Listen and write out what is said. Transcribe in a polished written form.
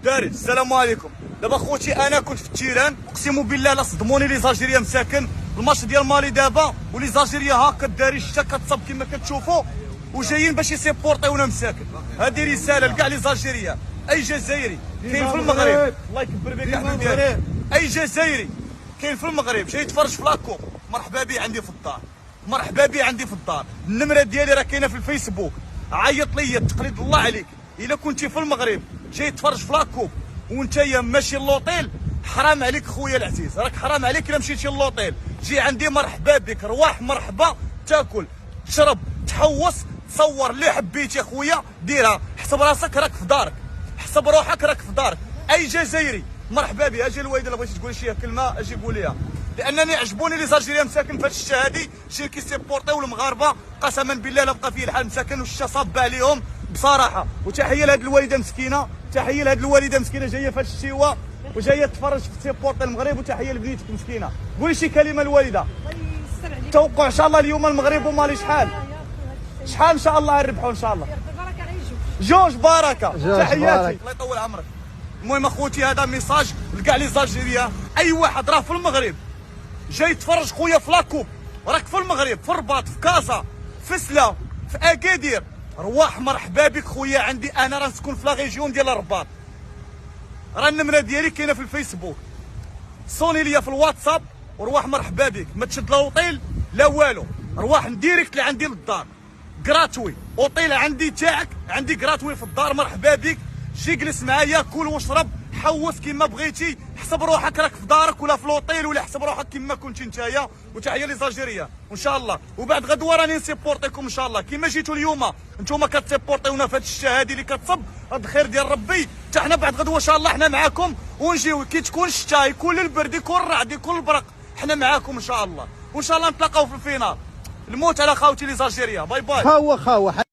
الدراري السلام عليكم. دابا خوتي انا كنت في التيران، اقسم بالله لا صدموني لي زالجيريا مساكن. الماتش ديال مالي دابا ولي زالجيريا هاكا الدراري الشتا كتصب كما كتشوفوا وجايين باش يسيبورطيونا مساكن. هذه رساله لكاع لي زالجيريا، اي جزائري كاين في المغرب الله يكبر بك احمد ديالك، اي جزائري كاين في المغرب جاي يتفرج في لاكوب مرحبا بي عندي في الدار، مرحبا بي عندي في الدار. النمره ديالي راه كاينه في الفيسبوك، عيط ليا التقليد الله عليك. الا كنتي في المغرب جاي تفرج في لاكوب وانت ماشي لوطيل، حرام عليك خويا العزيز، راك حرام عليك الا مشيتي لوطيل. جي عندي مرحبا بك، رواح مرحبا، تاكل تشرب تحوص تصور اللي حبيتي خويا ديرها، حسب راسك راك في دارك، حسب روحك راك في دارك. اي جزائري مرحبا بي. اجي الوالده الا بغيتي تقول شي كلمه اجي قوليها، لانني عجبوني لي زالجيريا مساكن في هذه الشتا هذه شي كيسيبورطيو المغاربه قسما بالله لا بقى فيه الحال مساكن والشتا صاب عليهم بصراحه. وتحيه لهاد الوالده مسكينه، تحيه لهاد الوالده مسكينه جايه في هذا الشتيوه وجايه تفرج في سيبورطي المغرب، وتحيه لبنيتك مسكينه. قولي شي كلمه الوالده. توقع ان شاء الله اليوم المغرب ومالي شحال ان شاء الله نربحوا ان شاء الله. جوج بركه. تحياتي الله يطول عمرك. المهم اخوتي هذا ميساج لكاع لي زالجيريا، اي واحد راه في المغرب جاي يتفرج خويا في لاكوب، راك في المغرب في الرباط في كازا في سلا في اكادير، رواح مرحبا بك خويا. عندي انا راه نسكن في لا ريجيون ديال الرباط، راه النمره ديالي كاينه في الفيسبوك، صوني ليا في الواتساب ورواح مرحبا بك. ما تشد لا اوطيل لا والو، رواح ديريكت لعندي للدار كراتوي. اوطيل عندي تاعك عندي كراتوي في الدار، مرحبا بك. جي جلس معايا كل واشرب حوس كيما بغيتي، حسب روحك راك في دارك ولا في لوطيل، ولا حسب روحك كيما كنتي نتايا. وتحيه لي زالجيريا وان شاء الله. وبعد غدوه راني نسيبورطيكم ان شاء الله كيما جيتوا اليوم انتوما كتسيبورطيونا في هذه الشتا هذه اللي كتصب. هاد الخير ديال ربي حتى حنا بعد غدوه ان شاء الله حنا معاكم ونجيو كي تكون الشتا يكون البرد يكون الرعد يكون البرق، حنا معاكم ان شاء الله. وان شاء الله نتلاقاو في الفينال. الموت على خاوتي لي زالجيريا. باي باي. خاوه